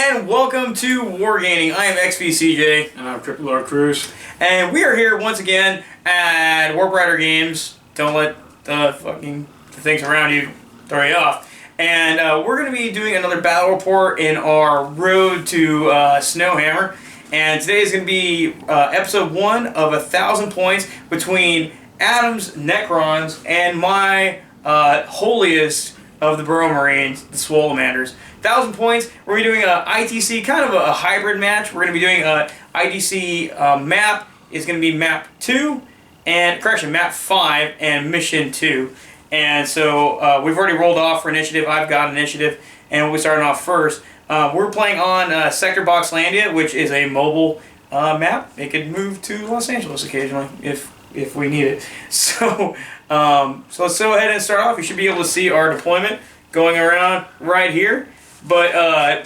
and welcome to WarGaining. I am XVCJ. And I'm Triple R Cruz. And we are here once again at Warp Rider Games. Don't let the fucking things around you throw you off. And we're going to be doing another battle report in our road to SnowHammer. And today is going to be episode 1 of 1,000 points between Adam's Necrons and my holiest of the Burrow Marines, the Swollemanders. 1,000 points. We're going to be doing a ITC, kind of a hybrid match. We're going to be doing a ITC map. It's going to be map 2, and correction, map 5 and mission 2. And so we've already rolled off for initiative. I've got initiative, and we're starting off first. We're playing on Sector Boxlandia, which is a mobile map. It could move to Los Angeles occasionally if we need it. So so let's go ahead and start off. You should be able to see our deployment going around right here. But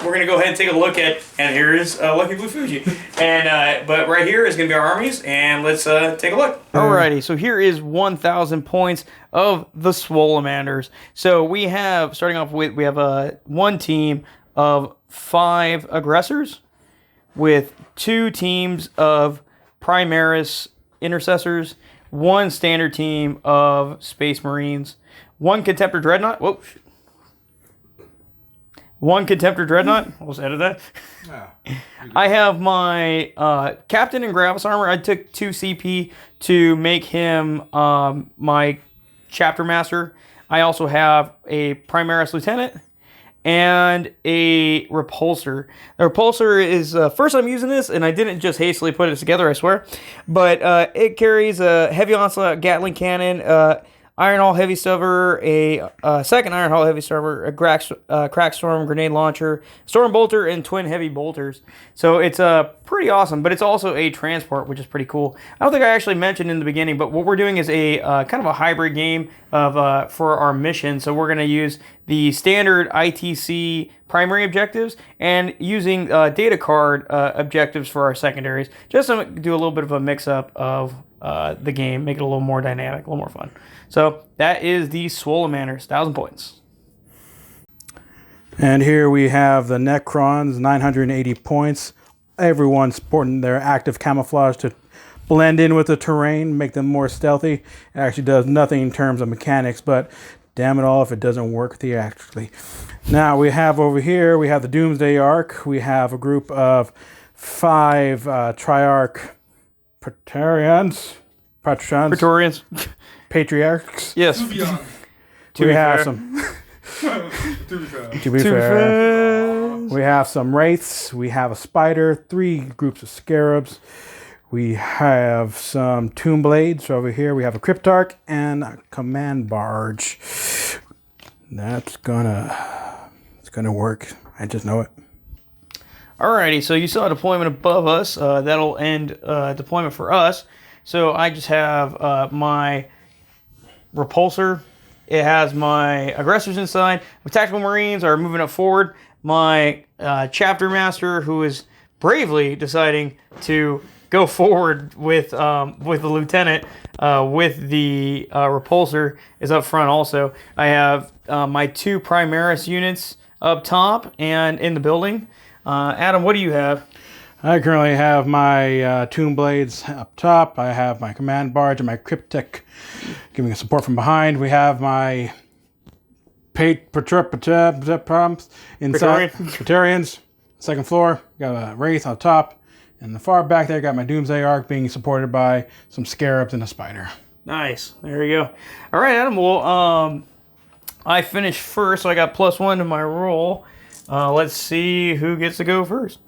we're going to go ahead and take a look at, and here is Lucky Blue Fuji. And but right here is going to be our armies, and let's take a look. Alrighty, so here is 1,000 points of the Swollemanders. So we have, starting off with, we have one team of 5 aggressors with 2 teams of Primaris intercessors, 1 standard team of Space Marines, 1 Contemptor Dreadnought. Whoa. 1 Contemptor Dreadnought. I'll just edit that. Yeah, I have my Captain in Gravis Armor. I took 2 CP to make him my Chapter Master. I also have a Primaris Lieutenant and a Repulsor. The Repulsor is first I'm using this, and I didn't just hastily put it together, I swear. But it carries a Heavy Onslaught Gatling Cannon, Iron Hull Heavy Stubber, a second Iron Hull Heavy Stubber, a Crack Storm Grenade Launcher, Storm Bolter, and Twin Heavy Bolters. So it's pretty awesome, but it's also a transport, which is pretty cool. I don't think I actually mentioned in the beginning, but what we're doing is a kind of a hybrid game of for our mission. So we're going to use the standard ITC primary objectives and using data card objectives for our secondaries, just to do a little bit of a mix-up of the game, make it a little more dynamic, a little more fun. So that is the Swollemanders, 1,000 points. And here we have the Necrons, 980 points. Everyone's sporting their active camouflage to blend in with the terrain, make them more stealthy. It actually does nothing in terms of mechanics, but damn it all if it doesn't work theatrically. Now we have over here, we have the Doomsday Arc. We have a group of 5 Triarch Praetorians. Patriarchs. Yes. We have some. To be fair. We have some wraiths. We have a spider. 3 groups of scarabs. We have some tomb blades over here. We have a cryptarch and a command barge. It's gonna work. I just know it. Alrighty, so you saw a deployment above us. That'll end deployment for us. So I just have my Repulsor. It has my aggressors inside. My tactical marines are moving up forward. My chapter master, who is bravely deciding to go forward with the lieutenant with the Repulsor, is up front also. I have my 2 Primaris units up top and in the building. Adam, what do you have? I currently have my tomb blades up top. I have my command barge and my cryptic giving us support from behind. We have my Praetorians, second floor. Got a wraith on top. And the far back there, got my Doomsday Arc being supported by some scarabs and a spider. Nice. There you go. All right, Adam. Well, I finished first, so I got +1 to my roll. Let's see who gets to go first.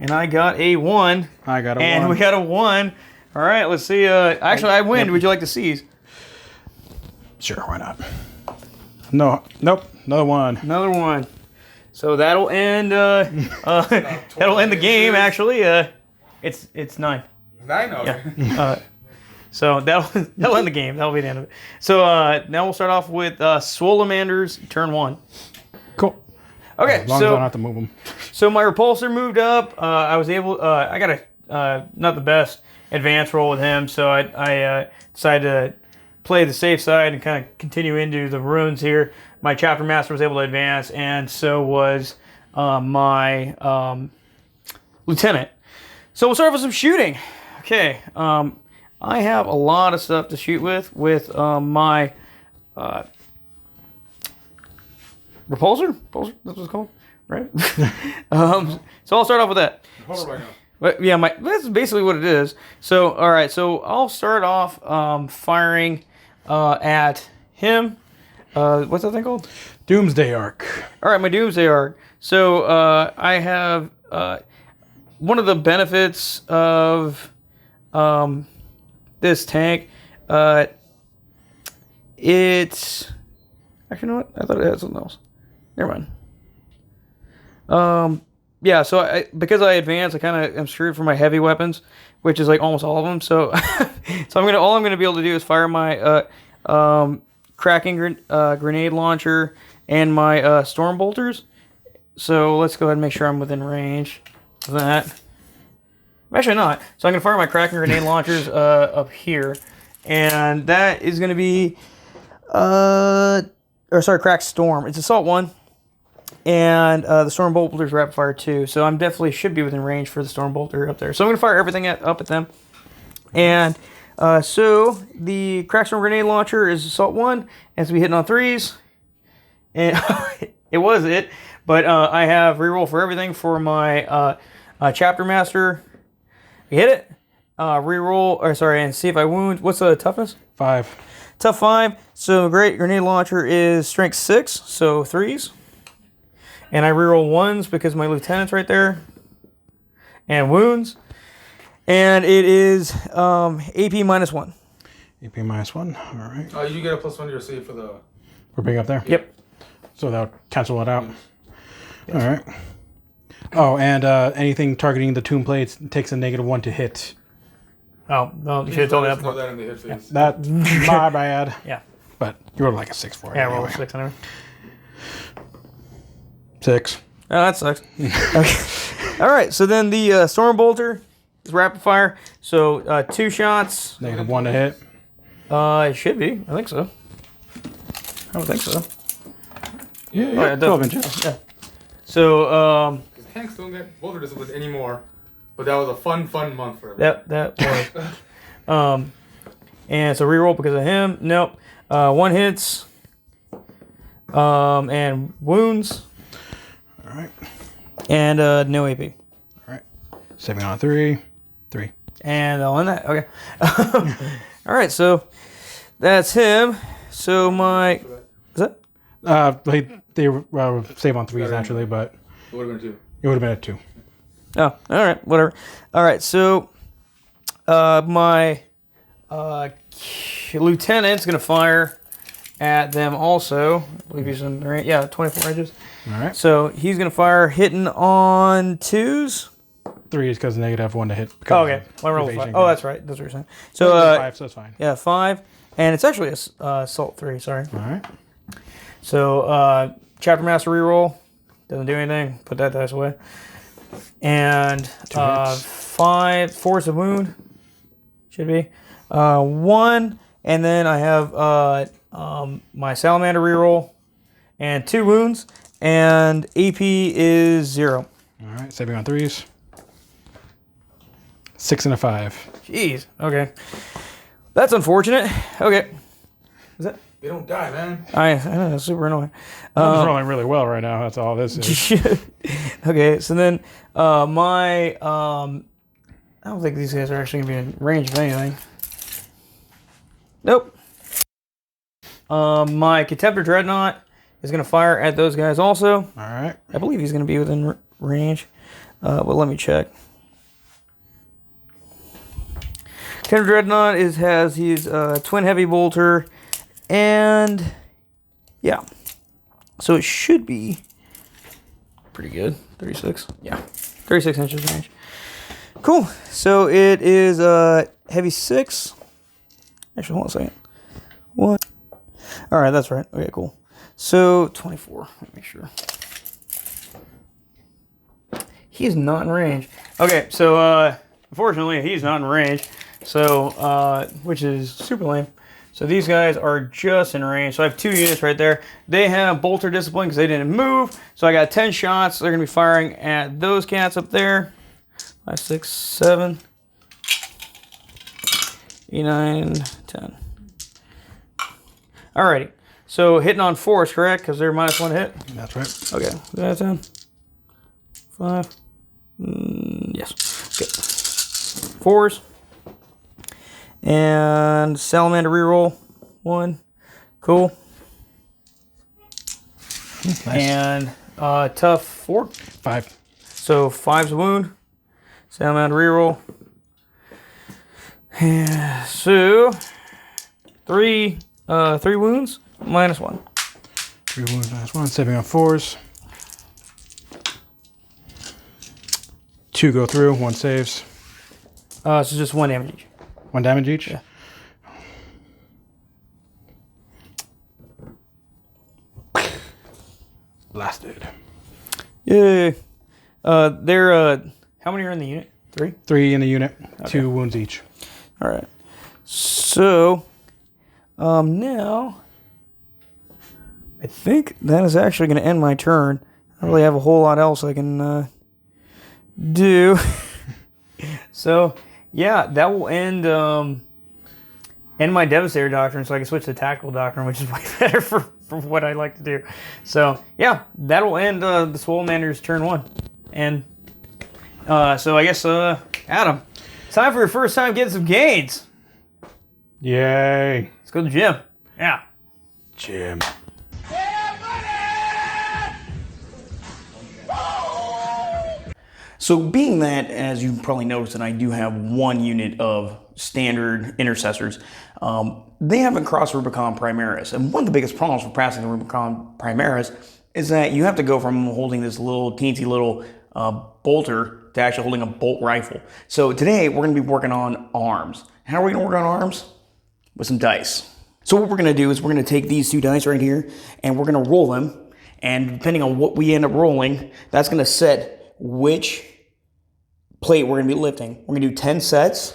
And I got a 1. I got a 1. And we got a 1. All right, let's see. Actually, I win. Would you like to seize? Sure, why not? No, nope, another 1. Another 1. So that'll end. That'll end the game. Actually, it's 9. 9. Okay. Yeah. So that'll end the game. That'll be the end of it. So now we'll start off with Swollemanders, turn 1. Cool. Okay, as long as I don't have to move them. So my Repulsor moved up. I was able. I got a not the best advance roll with him, so I decided to play the safe side and kind of continue into the ruins here. My chapter master was able to advance, and so was my lieutenant. So we'll start with some shooting. Okay, I have a lot of stuff to shoot with my repulsor. Repulsor, that's what it's called, right? So I'll start off with that. But yeah, that's basically what it is. So all right, so I'll start off firing at him. What's that thing called? Doomsday Arc. All right, my Doomsday Arc. So I have one of the benefits of this tank. It's actually, you know what? I thought it had something else. Never mind. Yeah. So because I advance, I kind of am screwed for my heavy weapons, which is like almost all of them. So so all I'm gonna be able to do is fire my cracking grenade launcher and my storm bolters. So let's go ahead and make sure I'm within range of that. I'm actually not. So I'm going to fire my cracking grenade launchers up here. And that is going to be, crack storm. It's assault 1. And the storm bolters rapid fire 2. So I'm definitely should be within range for the storm bolter up there. So I'm going to fire everything up at them. And so the crack storm grenade launcher is assault 1. It has to be hitting on 3s. And it was it. But I have reroll for everything for my chapter master. We hit it. Reroll, and see if I wound. What's the toughness? 5. Tough 5. So great grenade launcher is strength 6, so 3s. And I reroll 1s because my lieutenant's right there. And wounds. And it is AP -1. AP -1. All right. Oh, you get a +1 to your save for the. We're big up there. Yep. So that'll cancel it out. All right. Oh, and anything targeting the tomb plates takes a -1 to hit. Oh, no, you should have told me that Throw before. that in the hit phase. That's my bad. Yeah. But you rolled like a 6 for it. Yeah, anyway. roll 6 anyway. 6. Oh, that sucks. Okay. All right, so then the storm bolter is rapid fire. So 2 shots. -1 to hit. It should be. I think so. I don't think so. Yeah, 12 inches. Yeah. So Tanks don't get bolter discipline anymore, but that was a fun month for everyone. that was. And so reroll because of him. Nope. 1 hits. And wounds. All right. And no AP. All right. Saving on 3. 3. And on that. Okay. All right. So that's him. So my. Is that? They save on 3s naturally, but It would have been 2. it would have been a 2. Oh, all right, whatever. All right, so my lieutenant's gonna fire at them also. I believe he's in range. Yeah, 24 inches. All right. So he's gonna fire hitting on 2s. 3 is because -1 to hit. Oh, okay. My roll 5. Oh, that's right. That's what you're saying. So 5, so it's fine. yeah, 5, and it's actually a assault 3. Sorry. All right. So chapter master reroll doesn't do anything. Put that dice away. And 5 force of wound should be 1, and then I have my salamander reroll and 2 wounds, and AP is 0. All right. Saving on 3s. 6 and a 5. Jeez. Okay. That's unfortunate. Okay. Is that? They don't die, man. I know, that's super annoying. I'm just rolling really well right now. That's all this is. Okay, so then my I don't think these guys are actually gonna be in range of anything. Nope. My Contemptor Dreadnought is gonna fire at those guys also. All right. I believe he's gonna be within range. But let me check. Contemptor Dreadnought has his twin heavy bolter. And yeah, so it should be pretty good. 36, yeah, 36 inches range. Cool. So it is heavy 6. Actually, hold on a second. What? All right, that's right. Okay, cool. So 24. Let me make sure. He is not in range. Okay, so unfortunately, he's not in range. So which is super lame. So these guys are just in range. So I have 2 units right there. They have bolter discipline because they didn't move. So I got 10 shots. They're going to be firing at those cats up there. 5, 6, 7, 8, 9, 10. Alrighty. So hitting on 4s, correct? Because they're -1 hit? That's right. Okay. That's 10. 5. Yes. Okay. 4s. And salamander reroll 1. Cool. Nice. And tough 4. 5. So 5's a wound. Salamander reroll. Yeah, so 3 wounds, -1. 3 wounds, -1. Saving on 4s. 2 go through, 1 saves. So just 1 damage each. 1 damage each? Yeah. Blasted. Yeah. They're how many are in the unit? 3? 3 in the unit, Okay. 2 wounds each. All right. So now I think that is actually going to end my turn. I don't really have a whole lot else I can do. So yeah, that will end my Devastator Doctrine, so I can switch to Tactical Doctrine, which is way better for what I like to do. So yeah, that'll end the Swollemanders turn 1. And so I guess Adam, time for your first time getting some gains. Yay. Let's go to the gym. Yeah. Jim. So being that, as you probably noticed, that I do have 1 unit of standard intercessors, they haven't crossed Rubicon Primaris. And one of the biggest problems for passing the Rubicon Primaris is that you have to go from holding this little teensy little bolter to actually holding a bolt rifle. So today we're going to be working on arms. How are we going to work on arms? With some dice. So what we're going to do is we're going to take these 2 dice right here and we're going to roll them. And depending on what we end up rolling, that's going to set which plate we're going to be lifting. We're going to do 10 sets,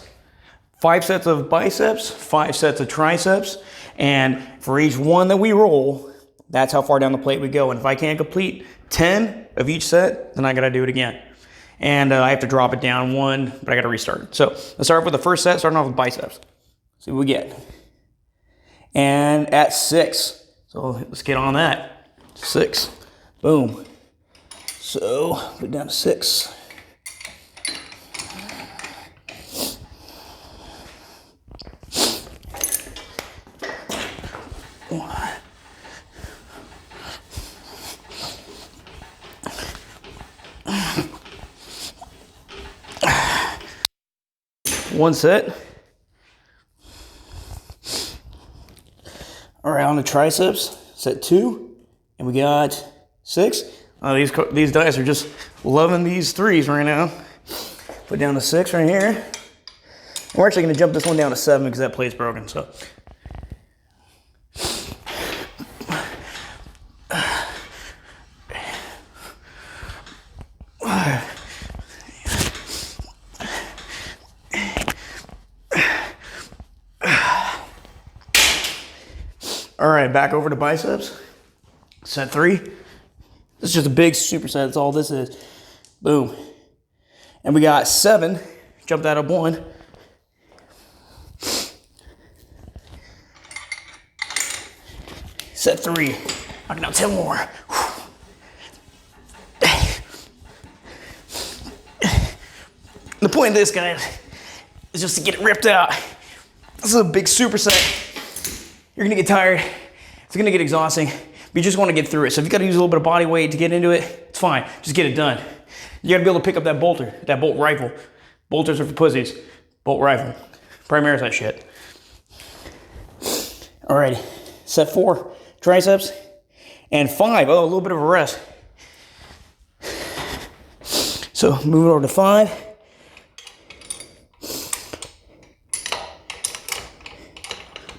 5 sets of biceps, 5 sets of triceps, and for each one that we roll, that's how far down the plate we go. And if I can't complete 10 of each set, then I got to do it again. And I have to drop it down 1, but I got to restart it. So let's start off with the first set, starting off with biceps. See what we get. And at 6, so let's get on that. 6, boom. So put it down to 6. One set. All right, on the triceps, set 2, and we got 6. These dice are just loving these 3s right now. Put down to 6 right here. We're actually going to jump this one down to 7 because that plate's broken. So. All right, back over to biceps. Set 3. This is just a big superset. That's all this is. Boom. And we got 7. Jump that up 1. Set 3. Knocking out 10 more. The point of this, guys, is just to get it ripped out. This is a big superset. You're gonna get tired. It's gonna get exhausting, but you just wanna get through it. So if you gotta use a little bit of body weight to get into it, it's fine. Just get it done. You gotta be able to pick up that bolter, that bolt rifle. Bolters are for pussies. Bolt rifle. Primaris that shit. Alrighty, set 4, triceps, and 5, oh, a little bit of a rest. So move it over to 5.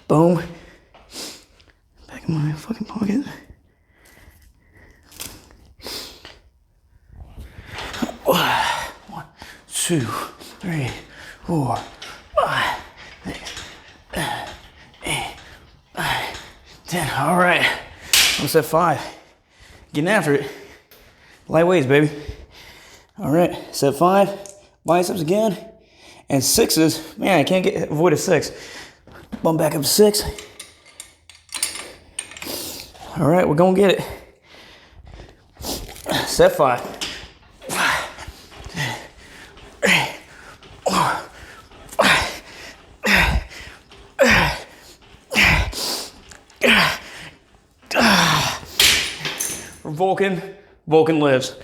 Boom. Back in my fucking pocket. One, 2, 3, 4, 5, 6, 8, 10. All right. I'm set 5. Getting after it. Light weights, baby. All right. Set 5. Biceps again. And 6s. Man, I can't avoid a 6. Bump back up to 6. All right, we're gonna get it. Set 5. Vulcan lives.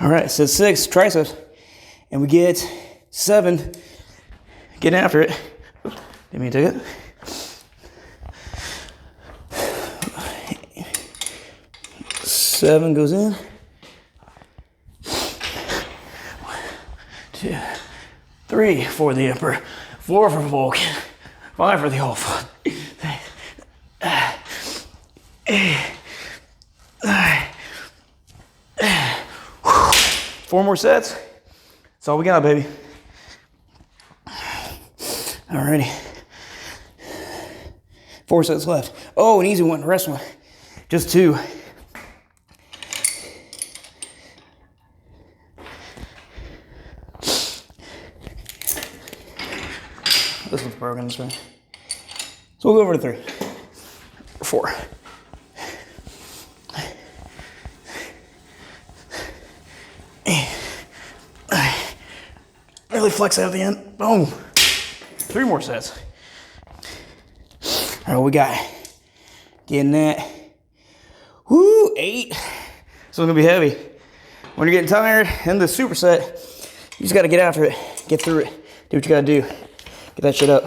All right, set 6 triceps, and we get 7. Getting after it. Didn't mean to take it. 7 goes in. 1, 2, 3 for the Emperor. 4 for Vulcan. 5 for the Alpha. 4 more sets. That's all we got, baby. Alrighty. 4 sets left. Oh, an easy one, rest one. Just 2. This one's broken this way. So we'll go over to 3. Or 4. Really flex out at the end. Boom. 3 more sets. All right, what we got? Getting that. Woo, 8. So it's gonna be heavy. When you're getting tired in the superset, you just gotta get after it. Get through it. Do what you gotta do. Get that shit up.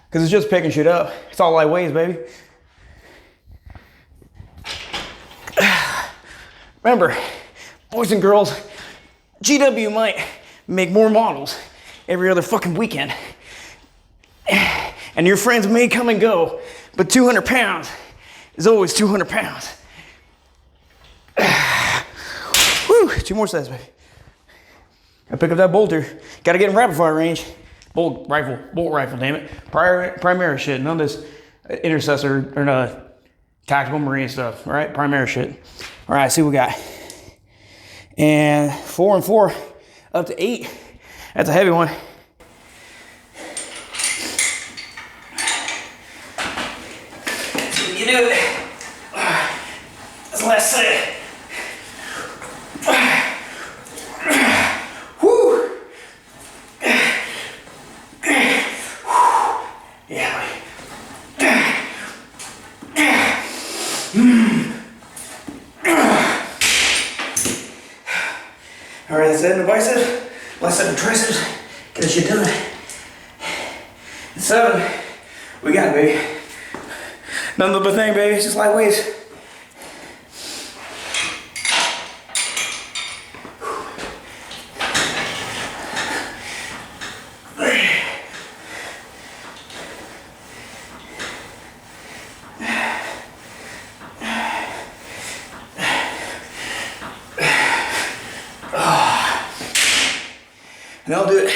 Because it's just picking shit up. It's all light weights, baby. Remember, boys and girls, GW might make more models every other fucking weekend. And your friends may come and go, but 200 pounds is always 200 pounds. Woo, 2 more sets, baby. I pick up that bolter. Gotta get in rapid fire range. Bolt rifle, damn it. Primary shit, none of this intercessor or tactical marine stuff, all right? Primary shit. All right, see what we got. And 4 and 4, up to 8. That's a heavy one. So you do it. That's the last set. Woo! Yeah. All right, that's it in the biceps. Last set of triceps. Get that shit done. 7. We got it, baby. Nothing but a thing, baby. It's just light weights. And I'll do it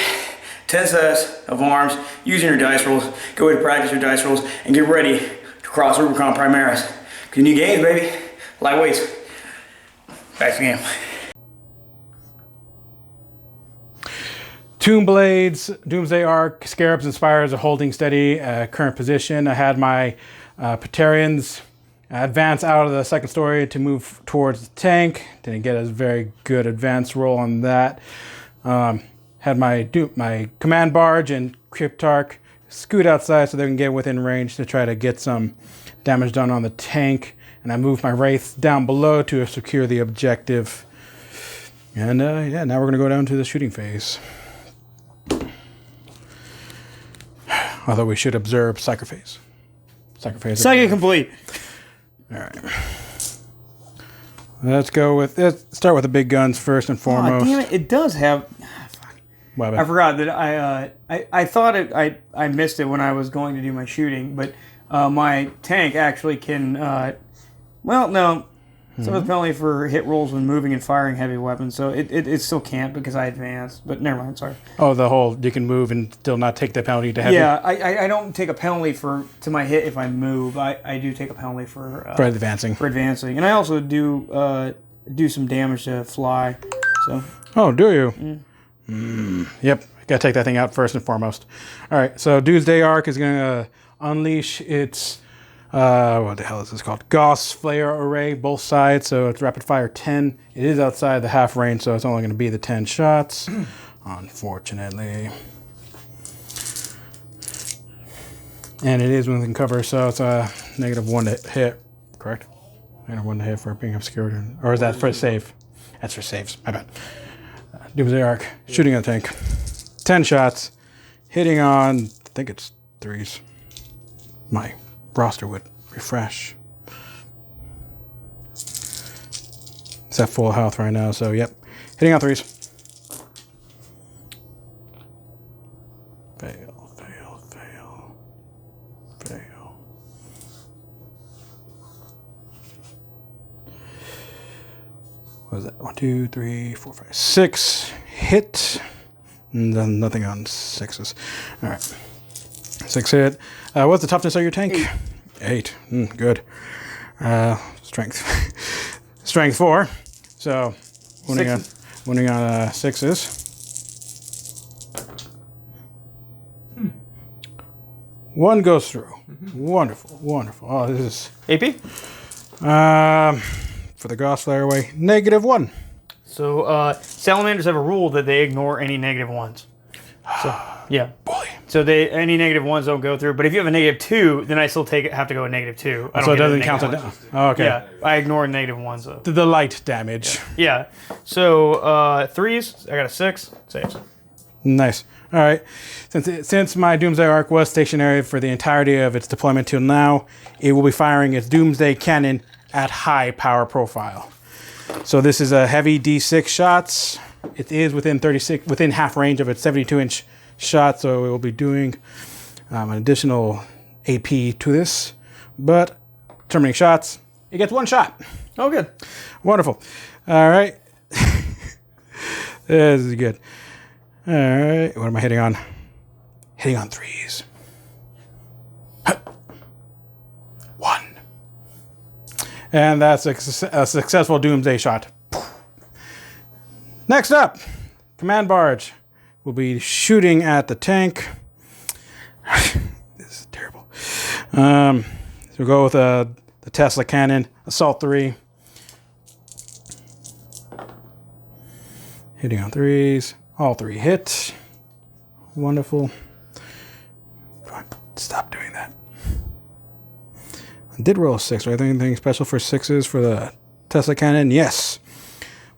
10 sets of arms using your dice rolls. Go ahead and practice your dice rolls and get ready to cross Rubicon Primaris. Because you need gains, baby. Light weights. Back to the game. Tomb Blades, Doomsday Arc, Scarabs and Spires are holding steady current position. I had my Praetorians advance out of the second story to move towards the tank. Didn't get a very good advance roll on that. Had my command barge and Cryptarch scoot outside so they can get within range to try to get some damage done on the tank. And I moved my Wraiths down below to secure the objective. And yeah, now we're gonna go down to the shooting phase. Although we should observe Psyker phase. Psyker phase. Psychic complete. All right. Let's start with the big guns first and foremost. Oh, damn it! It does have. I forgot that I thought I missed it when I was going to do my shooting, but my tank actually can. Well, no, Suffers a penalty for hit rolls when moving and firing heavy weapons. So it still can't because I advanced. But never mind, sorry. Oh, the whole you can move and still not take the penalty to heavy? Yeah, I don't take a penalty to my hit if I move. I do take a penalty for advancing. For advancing. And I also do some damage to fly. So. Oh, do you? Yep. Gotta take that thing out first and foremost. All right, so Doomsday Arc is gonna unleash its what the hell is this called? Gauss Flare Array, both sides. So it's rapid fire 10. It is outside the half range, so it's only gonna be the 10 shots. Unfortunately. And it is within cover, so it's a -1 to hit, correct? -1 to hit for being obscured, or is that for save? That's for saves. My bad. Doomsday Arc, shooting at the tank. 10 shots, hitting on, I think it's 3s. My roster would refresh. It's at full health right now, so yep. Hitting on 3s. Fail, fail, fail, fail. What is that? 1, 2, 3, 4, 5, 6. Hit. Nothing on 6s. All right. 6 hit. What's the toughness of your tank? 8. Good. Strength. Strength 4. So, winning on 6s. 1 goes through. Wonderful, wonderful. Oh, this is AP? For the Gauss Flare Away, -1. So, salamanders have a rule that they ignore any -1s. So, yeah. Boy. So any -1s don't go through. But if you have a -2, then I still have to go a -2. I don't So it get a doesn't count it -1. down. Oh, okay. Yeah, I ignore -1s though. The light damage. Yeah. So 3s, I got a 6. Saves. Nice. All right. Since my Doomsday Arc was stationary for the entirety of its deployment till now, it will be firing its Doomsday Cannon at high power profile. So this is a heavy D6 shots. It is within half range of its 72-inch shot, so it will be doing an additional AP to this. But terminating shots, it gets 1 shot. Oh, good. Wonderful. All right. This is good. All right. What am I hitting on? Hitting on 3s. 1. And that's a successful Doomsday shot. Next up, Command Barge will be shooting at the tank. This is terrible. So we'll go with the Tesla Cannon, Assault 3. Hitting on 3s. All 3 hit. Wonderful. Stop doing that. I did roll a 6. Are there anything special for 6s for the Tesla Cannon? Yes.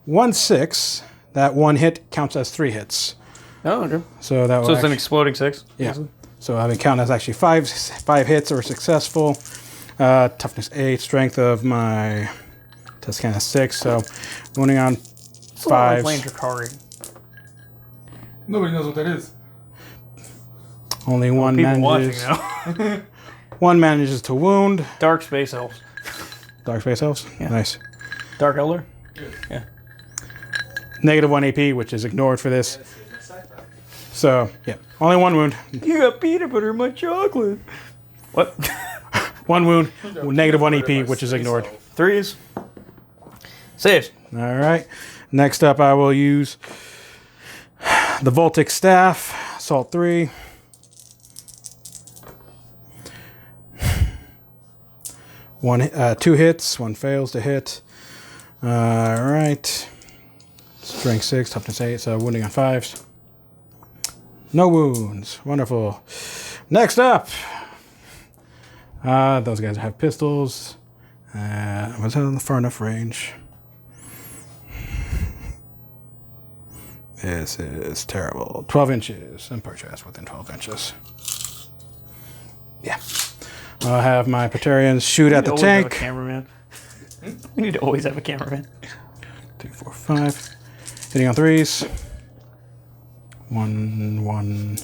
1 6. That 1 hit counts as 3 hits. Oh, okay. So that So it's an exploding 6? Yeah. So I would count as actually 5 hits are successful. Toughness 8. Strength of my Tesla Cannon 6. So running on 5. Nobody knows what that is. Only one People manages. watching now. One manages to wound. Dark Space Elves. Dark Space Elves? Yeah. Nice. Dark Elder? Yeah. -1 AP, which is ignored for this. So, yeah. Only 1 wound. You got peanut butter in my chocolate. What? 1 wound. -1 AP, which is ignored. 3s. Saves. All right. Next up, I will use the Voltic Staff. Assault 3. Two hits. 1 fails to hit. All right. Strength 6, toughness 8, so wounding on 5s. No wounds. Wonderful. Next up, those guys have pistols. Was that on the far enough range? This is terrible. 12 inches and purchase within 12 inches. Yeah. I'll have my Praetorians shoot at the tank. Have a cameraman. We need to always have a cameraman. 3, 4, 5. Hitting on 3s. 1, 1,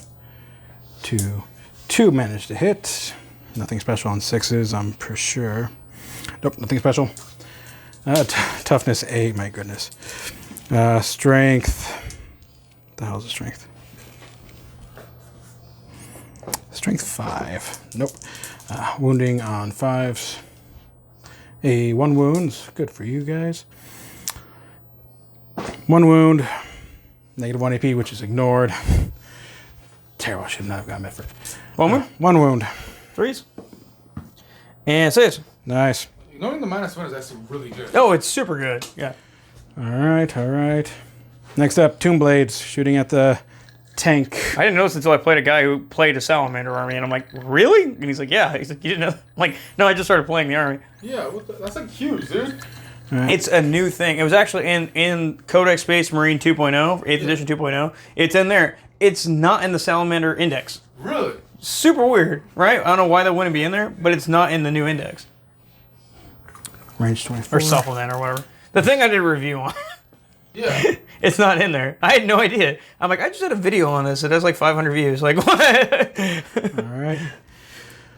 2. 2 managed to hit. Nothing special on 6s, I'm pretty sure. Nope, nothing special. Toughness 8, my goodness. Strength. What the hell is the strength? Strength 5. Nope. Wounding on 5s. A 1 wound. Good for you guys. 1 wound. Negative 1 AP, which is ignored. Terrible. I should not have gotten Medford. 1 wound? 1 wound. 3s. And 6. Nice. Knowing the -1 is actually really good. Oh, it's super good. Yeah. Alright, alright. Next up, Tomb Blades, shooting at the tank. I didn't notice until I played a guy who played a Salamander army, and I'm like, really? And he's like, yeah. He's like, you didn't know? I'm like, no, I just started playing the army. Yeah, that's like huge, dude. Right. It's a new thing. It was actually in Codex Space Marine 2.0, 8th edition 2.0. It's in there. It's not in the Salamander index. Really? Super weird, right? I don't know why that wouldn't be in there, but it's not in the new index. Range 24. Or supplement or whatever. The thing I did a review on. Yeah. It's not in there. I had no idea. I'm like, I just did a video on this. It has like 500 views. Like, what? Alright.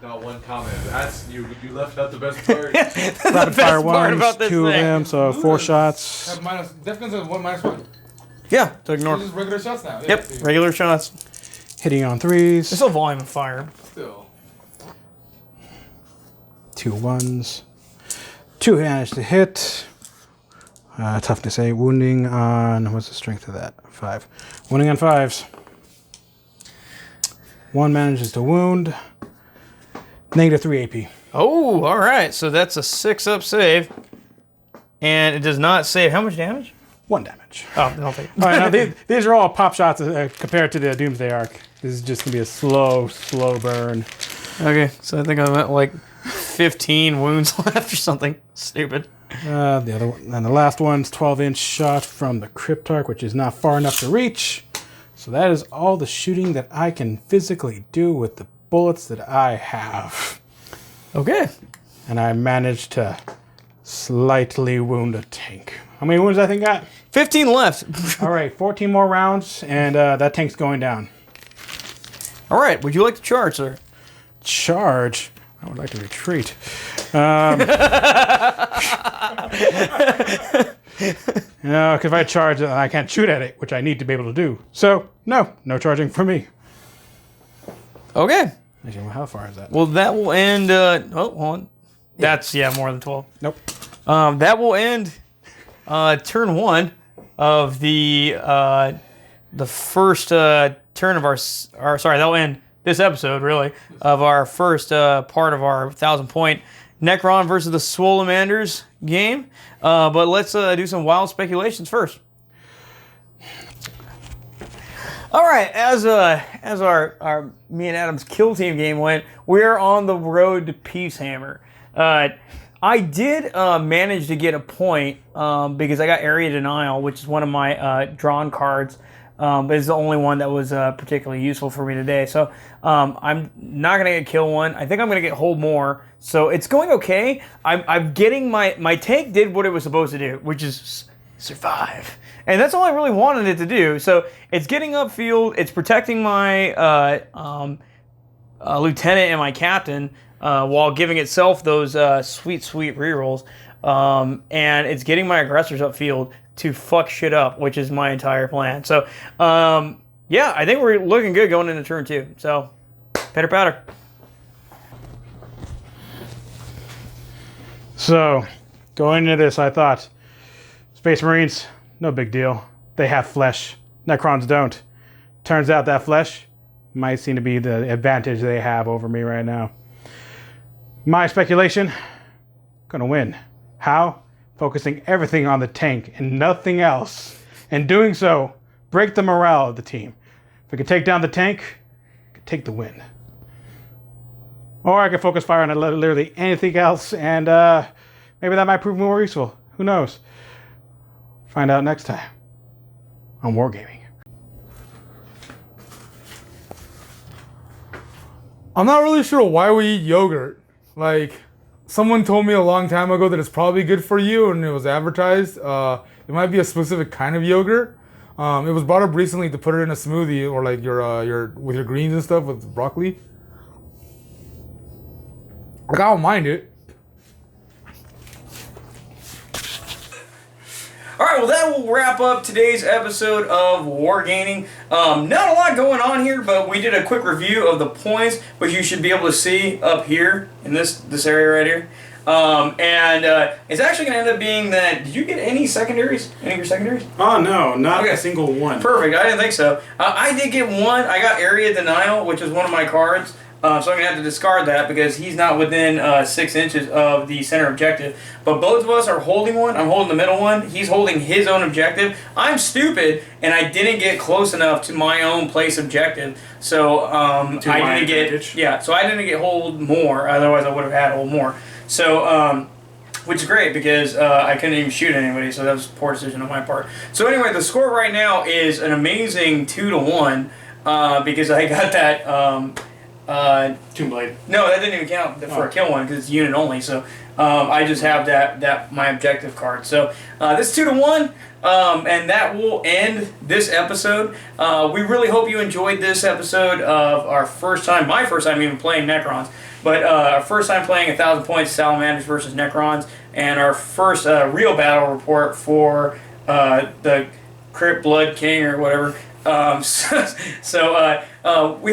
Not one comment. That's you left out the best part. Rapid fire ones, 2 of them, so 4 shots. Have minus, defense is 1 -1. Yeah, to ignore. This is regular shots now. Yeah, Yep, see. regular shots. Hitting on 3s. There's still volume of fire. Still. 2 1s. 2 managed to hit. Toughness 8. Wounding on... What's the strength of that? 5. Wounding on 5s. 1 manages to wound. Negative 3 AP. Oh, all right. So that's a 6-up save. And it does not save how much damage? 1 damage. Oh, I'll take it. All right, now these are all pop shots compared to the Doomsday Arc. This is just going to be a slow burn. Okay, so I think I'm at like 15 wounds left or something stupid. The other one, and the last one's 12-inch shot from the Cryptarch, which is not far enough to reach. So that is all the shooting that I can physically do with the bullets that I have. Okay. And I managed to slightly wound a tank. How many wounds I think got? 15 left. All right, 14 more rounds, and that tank's going down. All right, would you like to charge, sir? Charge? I would like to retreat. No, because if I charge, I can't shoot at it, which I need to be able to do. So, no charging for me. Okay. Actually, how far is that? Well, that will end. Oh, hold on. That's more than 12. Nope. That will end turn 1 of the first turn of our. Sorry, that will end this episode really of our first part of our 1,000-point Necron versus the Swollemanders game. But let's do some wild speculations first. All right, as our me and Adam's kill team game went, we're on the road to Peacehammer. I did manage to get a point because I got Area Denial, which is one of my drawn cards, but it's the only one that was particularly useful for me today. So I'm not gonna get kill 1. I think I'm gonna get hold more. So it's going okay. I'm getting my tank did what it was supposed to do, which is survive. And that's all I really wanted it to do. So it's getting upfield. It's protecting my lieutenant and my captain while giving itself those sweet rerolls. And it's getting my aggressors upfield to fuck shit up, which is my entire plan. So, yeah, I think we're looking good going into turn 2. So, pitter patter. So, going into this, I thought, Space Marines, no big deal. They have flesh. Necrons don't. Turns out that flesh might seem to be the advantage they have over me right now. My speculation, gonna win. How? Focusing everything on the tank and nothing else. And doing so, break the morale of the team. If we can take down the tank, we can take the win. Or I can focus fire on literally anything else, and maybe that might prove more useful. Who knows? Find out next time on WarGaining. I'm not really sure why we eat yogurt. Like, someone told me a long time ago that it's probably good for you, and it was advertised. It might be a specific kind of yogurt. It was brought up recently to put it in a smoothie or like your with your greens and stuff with broccoli. Like, I don't mind it. right, well, that will wrap up today's episode of WarGaining. Not a lot going on here, but we did a quick review of the points, which you should be able to see up here in this area right here. It's actually going to end up being that. Did you get any secondaries? Any of your secondaries? Oh no, not a single one. Perfect. I didn't think so. I did get one. I got Area Denial, which is one of my cards. So I'm going to have to discard that because he's not within 6 inches of the center objective. But both of us are holding one. I'm holding the middle one. He's holding his own objective. I'm stupid, and I didn't get close enough to my own place objective. So I didn't get. Yeah. So I didn't get hold more. Otherwise, I would have had hold more. So, which is great because I couldn't even shoot anybody, so that was a poor decision on my part. So anyway, the score right now is an amazing 2-1 because I got that Tomb Blade. No, that didn't even count for a kill one because it's unit only. So I just have that my objective card. So this 2-1. And that will end this episode. We really hope you enjoyed this episode of our my first time even playing Necrons. But our first time playing 1,000 points Salamanders versus Necrons, and our first real battle report for the Crypt Blood King or whatever. We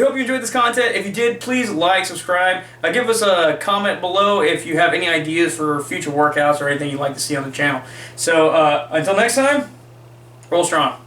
hope you enjoyed this content. If you did, please like, subscribe. Give us a comment below if you have any ideas for future workouts or anything you'd like to see on the channel. So until next time, roll strong.